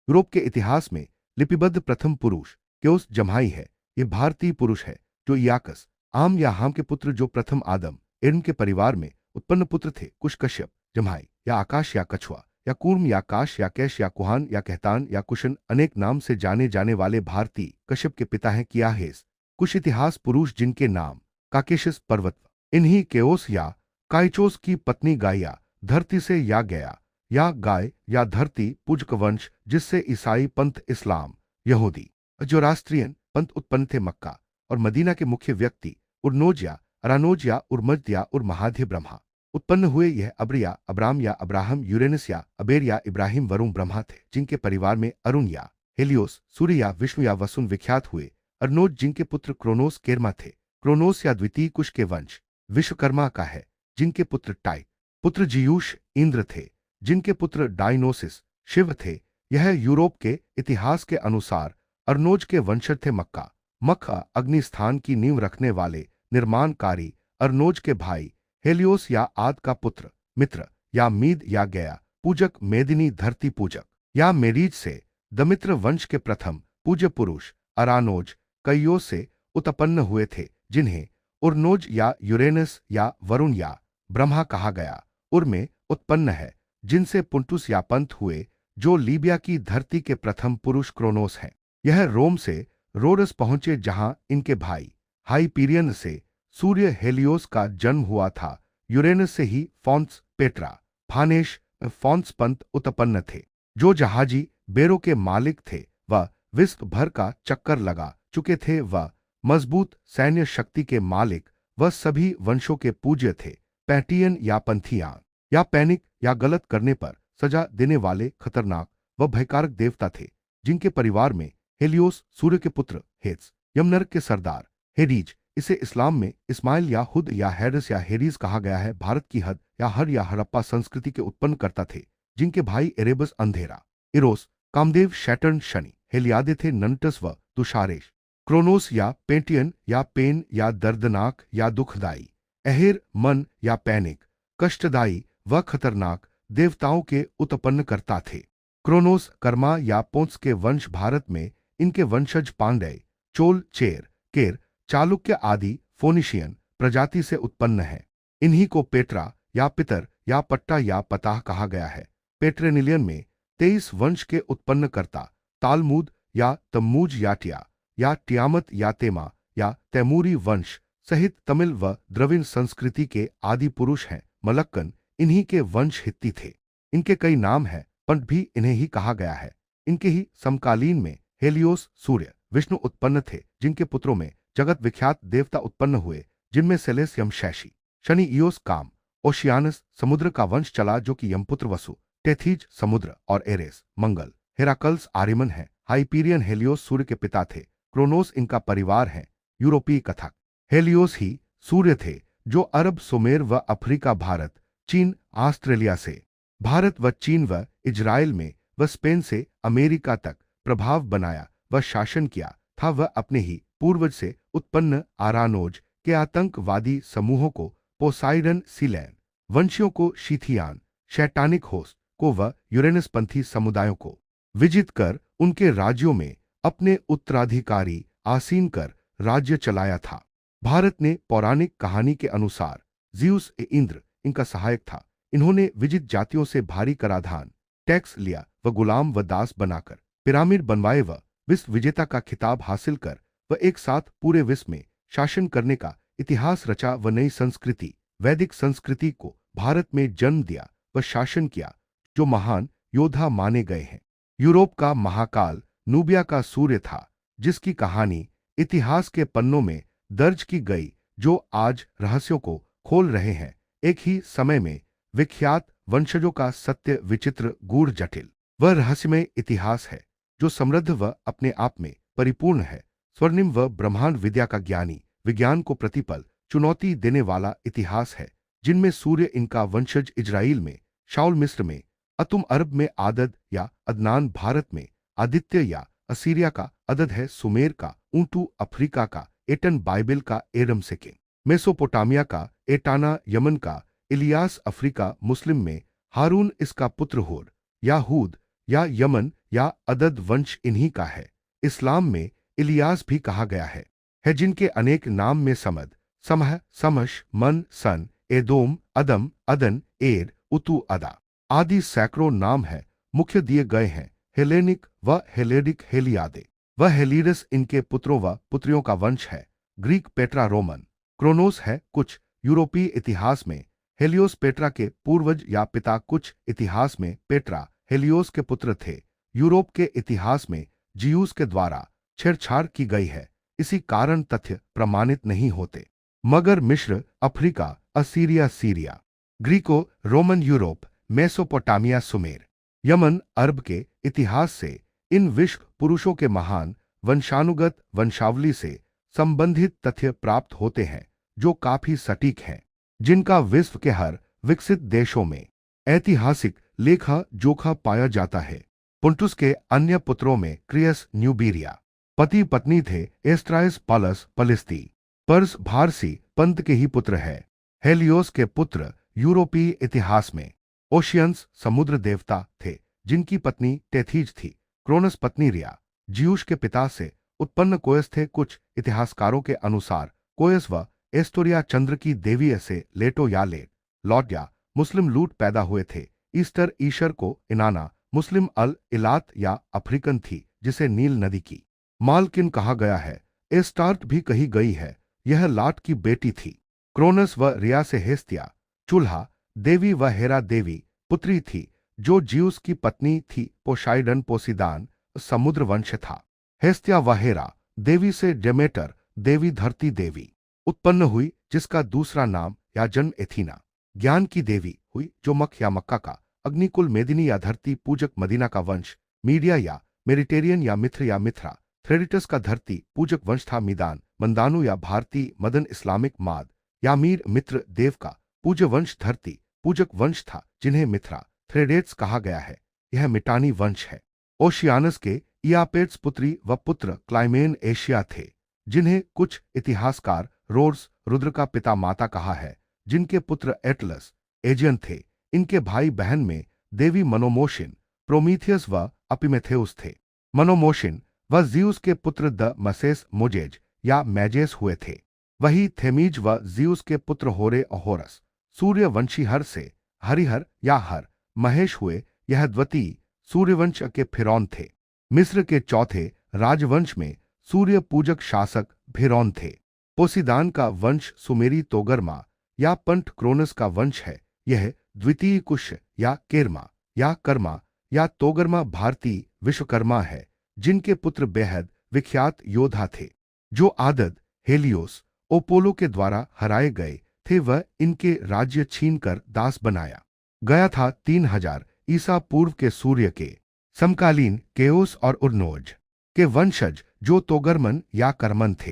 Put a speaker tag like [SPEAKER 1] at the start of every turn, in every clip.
[SPEAKER 1] Europe के इतिहास में लिपिबद्ध प्रथम पुरुष केओस जम्हाई है। ये भारतीय पुरुष है जो याकस, आम या हाम के पुत्र, जो प्रथम आदम एडम के परिवार में उत्पन्न पुत्र थे। कुश कश्यप जम्हाई या आकाश या कछुआ या कूर्म या काश या कैश या कुहान या कहतान या कुशन अनेक नाम से जाने जाने वाले भारतीय कश्यप के पिता हैं कियाहेस। कुछ इतिहास पुरुष जिनके नाम काकेशस पर्वत, इन्हीं केओस या काइचोस की पत्नी गाया धरती से या गया या गाय या धरती पूजक वंश, जिससे ईसाई पंथ, इस्लाम, यहूदी जो राष्ट्रीय पंथ उत्पन्न थे। मक्का और मदीना के मुख्य व्यक्ति उर्नोज या अरानोज या उर्मज या उर्महाध्य ब्रह्मा उत्पन्न हुए। यह अब्रिया, अब्राम या अब्राहम, यूरेनस या अबेर या इब्राहिम वरुण ब्रह्मा थे, जिनके परिवार में अरुण या हेलियोस, सूर्य या विष्णु या वसुन विख्यात हुए। अर्नोज जिनके पुत्र क्रोनोस केरमा थे। क्रोनोस या द्वितीय कुश के वंश विश्वकर्मा का है, जिनके पुत्र टाई पुत्र जियूष इंद्र थे, जिनके पुत्र डायनोसिस शिव थे। यह यूरोप के इतिहास के अनुसार अर्नोज के वंशज थे। मक्का अग्नि स्थान की नींव रखने वाले निर्माणकारी अर्नोज के भाई हेलियोस या आद का पुत्र मित्र या मीद या गया पूजक, मेदिनी धरती पूजक या मेरीज से दमित्र वंश के प्रथम पूज्य पुरुष अरानोज कईयोस से उत्पन्न हुए थे, जिन्हें उर्नोज या यूरेनस या वरुण या ब्रह्मा कहा गया। उर में उत्पन्न है, जिनसे पुंटुस या पंथ हुए, जो लीबिया की धरती के प्रथम पुरुष क्रोनोस हैं। यह रोम से रोडस पहुंचे, जहां इनके भाई हाइपीरियन से सूर्य हेलियोस का जन्म हुआ था। यूरेनस से ही फॉन्स पेट्रा फानेश फॉन्स पंथ उत्पन्न थे, जो जहाजी बेरों के मालिक थे। वह विश्व भर का चक्कर लगा चुके थे। वह मजबूत सैन्य शक्ति के मालिक वह सभी वंशों के पूज्य थे। पैटियन या पंथियान या पैनिक या गलत करने पर सजा देने वाले खतरनाक व भयकारक देवता थे, जिनके परिवार में हेलियोस, सूर्य के पुत्र हेत्स, यमनरक के सरदार हेडीज, इसे इस्लाम में इस्माइल या हुद या हेरस या हेरीज कहा गया है, भारत की हद या हर या हड़प्पा संस्कृति के उत्पन्न करता थे, जिनके भाई एरेबस अंधेरा, इरोस कामदेव, शैटर्न शनि, हेलियादे थे नंटस व तुषारेश। क्रोनोस या पेंटियन या पेन या दर्दनाक या दुखदाई, अहेर मन या पैनिक कष्टदायी व खतरनाक देवताओं के उत्पन्न करता थे। क्रोनोस कर्मा या पोंस के वंश, भारत में इनके वंशज पांड्य, चोल, चेर, केर, चालुक्य आदि फोनिशियन प्रजाति से उत्पन्न है। इन्हीं को पेट्रा या पितर या पट्टा या पताह कहा गया है। पेट्रेनिलियन में 23 वंश के उत्पन्न करता तालमुद या तम्मूज या टियामत या तेमा या तैमूरी वंश सहित तमिल व द्रविड़ संस्कृति के आदि पुरुष हैं। मलक्कन इन्हीं के वंश हित्ती थे। इनके कई नाम हैं, पंथ भी इन्हें ही कहा गया है। इनके ही समकालीन में हेलियोस, सूर्य, विष्णु उत्पन्न थे, जिनके पुत्रों में जगत विख्यात देवता उत्पन्न हुए, जिनमें सेलेस यमशैशी, शनि इयोस काम, ओशियानस समुद्र का वंश चला, जो कि यमपुत्र वसु, टेथीज समुद्र और एरेस मंगल, हेराकल्स आर्यमन है। हाइपीरियन हेलियोस सूर्य के पिता थे। क्रोनोस इनका परिवार है। यूरोपीय कथक हेलियोस ही सूर्य थे, जो अरब, सुमेर व अफ्रीका, भारत, चीन, ऑस्ट्रेलिया से भारत व चीन व इजराइल में व स्पेन से अमेरिका तक प्रभाव बनाया व शासन किया था। वह अपने ही पूर्वज से उत्पन्न आरानोज के आतंकवादी समूहों को, पोसाइडन सीलैन वंशियों को, शीथियान शैतानिक होस्ट को व यूरेनस पंथी समुदायों को विजित कर उनके राज्यों में अपने उत्तराधिकारी आसीन कर राज्य चलाया था। भारत ने पौराणिक कहानी के अनुसार ज्यूस इंद्र इनका सहायक था। इन्होंने विजित जातियों से भारी कराधान टैक्स लिया व गुलाम व दास बनाकर पिरामिड बनवाए व विश्व विजेता का खिताब हासिल कर व एक साथ पूरे विश्व में शासन करने का इतिहास रचा व नई संस्कृति, वैदिक संस्कृति को भारत में जन्म दिया व शासन किया, जो महान योद्धा माने गए हैं। यूरोप का महाकाल नूबिया का सूर्य था, जिसकी कहानी इतिहास के पन्नों में दर्ज की गई, जो आज रहस्यों को खोल रहे हैं। एक ही समय में विख्यात वंशजों का सत्य, विचित्र, गूढ़, जटिल वह रहस्यमय इतिहास है, जो समृद्ध व अपने आप में परिपूर्ण है। स्वर्णिम व ब्रह्मांड विद्या का ज्ञानी, विज्ञान को प्रतिपल चुनौती देने वाला इतिहास है, जिनमें सूर्य इनका वंशज इजराइल में, शाउल मिस्र में, अतुम अरब में आदद या अदनान भारत में, आदित्य या असीरिया का अदद है, सुमेर का ऊंटू अफ्रीका का, एटन बाइबिल का एडम सेकेंड, मेसोपोटामिया का एटाना यमन का, इलियास अफ्रीका मुस्लिम में, हारून इसका पुत्र होर, याहूद या यमन या अदद वंश इन्हीं का है। इस्लाम में इलियास भी कहा गया है जिनके अनेक नाम में समद, समह, समश, मन, सन, एदोम, अदम, अदन, एर, उतु, अदा आदि सैकड़ों नाम है मुख्य दिए गए हैं। हेलेनिक व हेलेडिक हेलियादे व हेलीरस इनके पुत्रों व पुत्रियों का वंश है। ग्रीक पेट्रा रोमन क्रोनोस है कुछ यूरोपीय इतिहास में हेलियोस पेट्रा के पूर्वज या पिता, कुछ इतिहास में पेट्रा हेलियोस के पुत्र थे। यूरोप के इतिहास में जियूस के द्वारा छेड़छाड़ की गई है, इसी कारण तथ्य प्रमाणित नहीं होते। मगर मिस्र, Africa, Assyria, Syria, Greco Roman Europe, Mesopotamia, Sumer, यमन, अरब के इतिहास से इन विश्व पुरुषों के महान वंशानुगत वंशावली से संबंधित तथ्य प्राप्त होते हैं जो काफी सटीक हैं, जिनका विश्व के हर विकसित देशों में ऐतिहासिक लेखा जोखा पाया जाता है। पुंटुस के अन्य पुत्रों में क्रियस न्यूबीरिया पति पत्नी थे एस्ट्राइस पालस पलिस्ती, पर्स भारसी पंत के ही पुत्र है। हेलियोस के पुत्र यूरोपीय इतिहास में ओशियंस समुद्र देवता थे जिनकी पत्नी टेथीज थी। क्रोनस पत्नी रिया जियूस के पिता से उत्पन्न कोयस थे। कुछ इतिहासकारों के अनुसार कोयस व एस्टोरिया चंद्र की देवी से लेटो या लेट लॉट या मुस्लिम लूट पैदा हुए थे। ईस्टर ईशर को इनाना मुस्लिम अल इलात या अफ्रीकन थी जिसे नील नदी की मालकिन कहा गया है। एस्टार्ट भी कही गई है, यह लाट की बेटी थी। क्रोनस व रिया से हेस्तिया चूल्हा देवी व हेरा देवी पुत्री थी जो जियूस की पत्नी थी। पोसाइडन पोसिदान समुद्र वंश था। हेस्तिया व हेरा देवी से डेमेटर देवी धरती देवी उत्पन्न हुई जिसका दूसरा नाम या जन्म एथीना ज्ञान की देवी हुई जो मक या मक्का का अग्निकुल मेदिनी या धरती पूजक मदीना का वंश मीडिया या मेडिटेरियन या मिथ्र या मिथ्रा थ्रेडिटस का धरती पूजक वंश था। मिदान मंदानु या भारती मदन इस्लामिक माद या मीर मित्र देव का पूज्य वंश धरती पूजक वंश था जिन्हें मिथ्रा थ्रेडेट्स कहा गया है। यह मिटानी वंश है। ओशियानस के इयापेट्स पुत्री व पुत्र क्लाइमेन एशिया थे जिन्हें कुछ इतिहासकार रोड्स रुद्र का पिता माता कहा है, जिनके पुत्र एटलस एजियन थे। इनके भाई बहन में देवी मनोमोशिन प्रोमीथियस व अपिमेथेउस थे। मनोमोशिन व जियूस के पुत्र द मसेस मोजेज या मैजेस हुए थे। वही थेमीज व जियूस के पुत्र होरे अहोरस सूर्यवंशी हर से हरिहर या हर महेश हुए। यह द्वितीय सूर्यवंश के फिरौन थे। मिस्र के चौथे राजवंश में सूर्य पूजक शासक फिरौन थे। पोसिदान का वंश सुमेरी तोगरमा या पंट क्रोनस का वंश है। यह द्वितीय कुश या केरमा या कर्मा या तोगरमा भारतीय विश्वकर्मा है जिनके पुत्र बेहद विख्यात योद्धा थे जो आदद हेलियोस ओपोलो के द्वारा हराए गए थे। वह इनके राज्य छीनकर दास बनाया गया था। 3000 ईसा पूर्व के सूर्य के समकालीन केओस और उर्नोज के वंशज जो तोगरमन या करमन थे।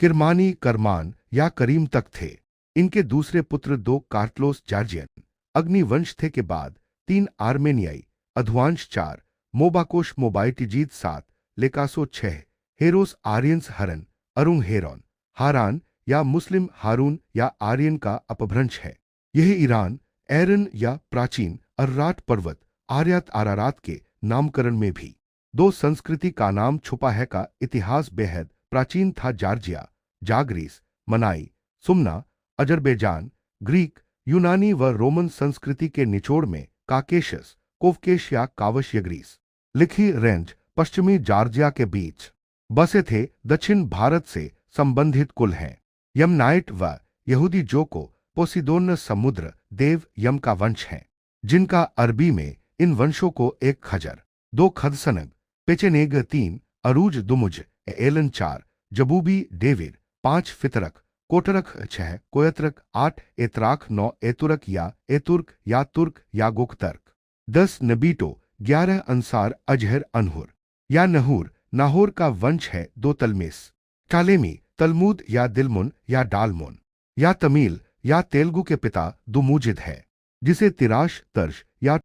[SPEAKER 1] किरमानी करमान या करीम तक थे। इनके दूसरे पुत्र 2 कार्टलोस जार्जियन अग्निवंश थे के बाद 3 आर्मेनियाई अध्वांश 4 मोबाकोश मोबाइटिजीत 7 लेकासो 6 हेरोस आर्यंस हरन अरुंग हेरोन हारान या मुस्लिम हारून या आर्यन का अपभ्रंश है। यह ईरान एरन या प्राचीन अर्राट पर्वत आर्यात आरारात के नामकरण में भी 2 संस्कृति का नाम छुपा है का इतिहास बेहद प्राचीन था। जार्जिया जाग्रीस मनाई सुमना अजरबैजान ग्रीक यूनानी व रोमन संस्कृति के निचोड़ में काकेशस कोवकेश या कावश ग्रीस लिखी रेंज पश्चिमी जॉर्जिया के बीच बसे थे। दक्षिण भारत से संबंधित कुल हैं। यमनाइट व यहूदी जो को पोसिदोन समुद्र देव यम का वंश हैं, जिनका अरबी में इन वंशों को 1 खजर 2 खदसनग पेचेनेग 3 अरूज दुमुज एलन 4 जबूबी डेविड 5 फितरक कोटरक 6 कोयतरक 8 एतराक 9 एतुरक या तुर्क या गोकतर्क 10 नबीटो 11 अंसार अजहर अनहुर या नहूर नाहोर का वंश है। 2 तलमेस टालेमी तलमूद या दिलमुन या डालमुन या तमील या तेलुगु के पिता दुमुजिद है जिसे तिराश तर्श या